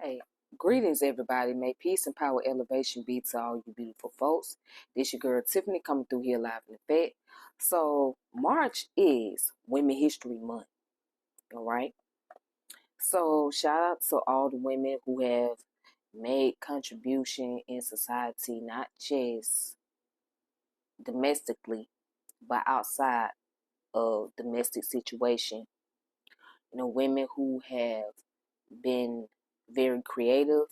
Hey, greetings everybody. May peace and power elevation be to all you beautiful folks. This your girl Tiffany coming through here live in effect. So March is Women History Month. All right. So shout out to all the women who have made contribution in society, not just domestically, but outside of domestic situation. Women who have been very creative,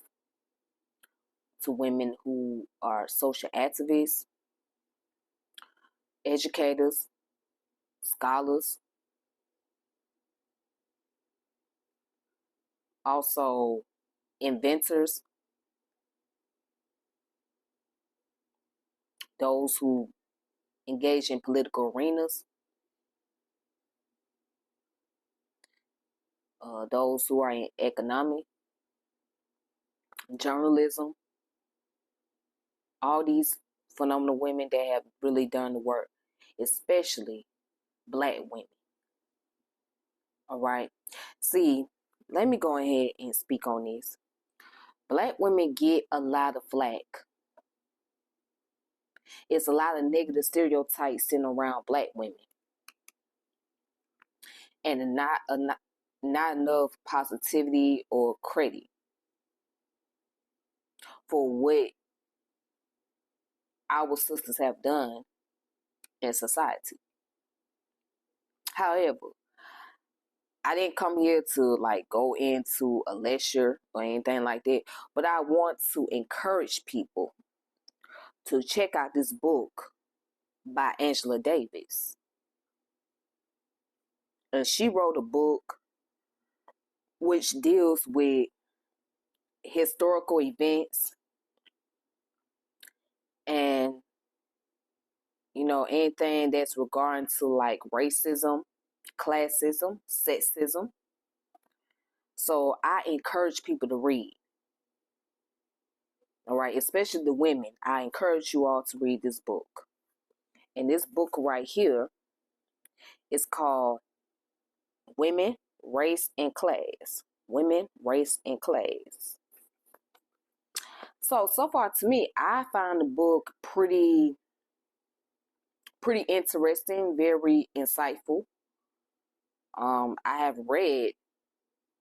to women who are social activists, educators, scholars, also inventors, those who engage in political arenas, those who are in economic, journalism, all these phenomenal women that have really done the work, especially black women. All right. See, let me go ahead and speak on this. Black women get a lot of flack. It's a lot of negative stereotypes sitting around black women, and not enough positivity or credit for what our sisters have done in society. However, I didn't come here to go into a lecture or anything like that, but I want to encourage people to check out this book by Angela Davis. And she wrote a book which deals with historical events and anything that's regarding to racism, classism, sexism. So I encourage people to read. All right, especially the women. I encourage you all to read this book. And this book right here is called Women, Race, and Class. Women, Race, and Class. So far to me, I found the book pretty interesting, very insightful. I have read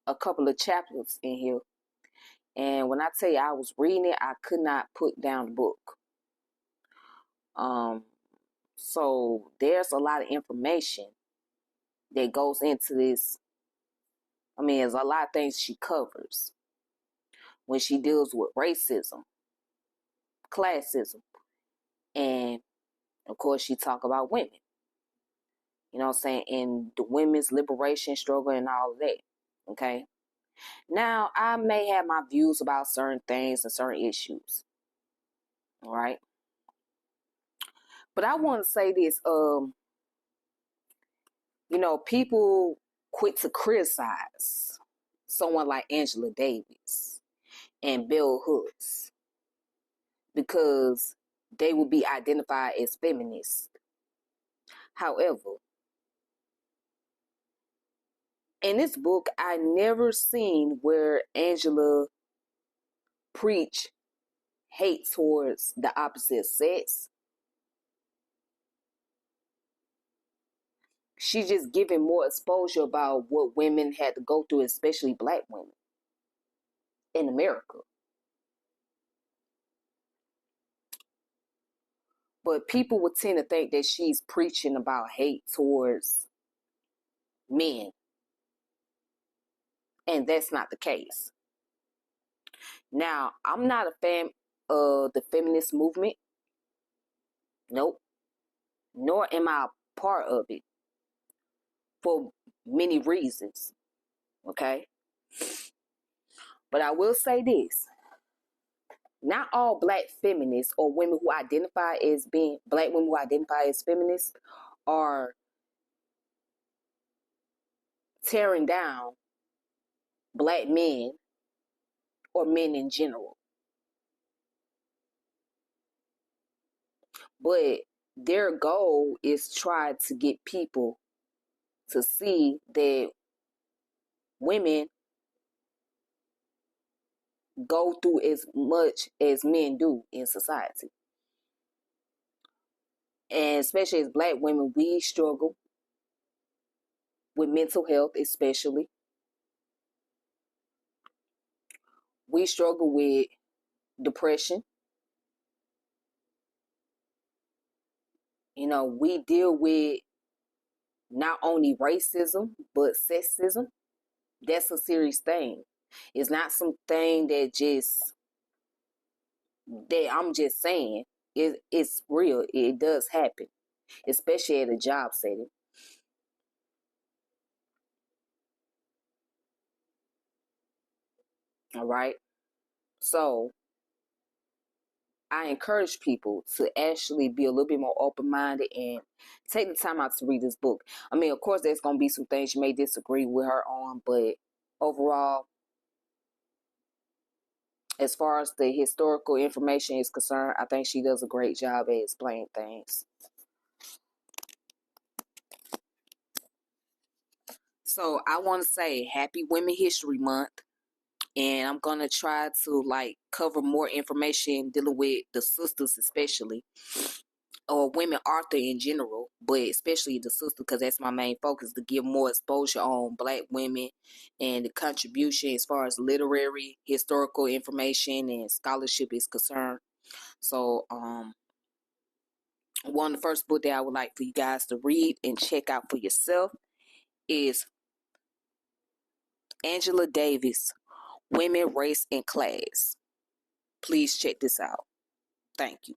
a couple of chapters in here. And when I tell you I was reading it, I could not put down the book. So there's a lot of information that goes into this. I mean, there's a lot of things she covers when she deals with racism, classism, and of course she talk about women. You know what I'm saying? And the women's liberation struggle and all of that. Okay. Now, I may have my views about certain things and certain issues. All right. But I want to say this. People quit to criticize someone like Angela Davis and Bell Hooks because they will be identified as feminists. However, in this book, I never seen where Angela preach hate towards the opposite sex. She just giving more exposure about what women had to go through, especially black women in America. But people would tend to think that she's preaching about hate towards men. And that's not the case. Now, I'm not a fan of the feminist movement. Nope. Nor am I a part of it. For many reasons. Okay? But I will say this. Not all black feminists or women who identify as being black women who identify as feminists are tearing down black men or men in general. But their goal is try to get people to see that women go through as much as men do in society. And especially as Black women, we struggle with mental health, especially. We struggle with depression. We deal with not only racism, but sexism. That's a serious thing. It's not something that I'm just saying. It's real. It does happen, especially at a job setting. All right. So I encourage people to actually be a little bit more open minded and take the time out to read this book. I mean, of course, there's going to be some things you may disagree with her on, but overall, as far as the historical information is concerned, I think she does a great job at explaining things. So I want to say Happy Women History Month. And I'm going to try to cover more information dealing with the sisters, especially, or women author in general, but especially the sister, because that's my main focus, to give more exposure on Black women and the contribution as far as literary, historical information, and scholarship is concerned. So, one of the first book that I would like for you guys to read and check out for yourself is Angela Davis, Women, Race, and Class. Please check this out. Thank you.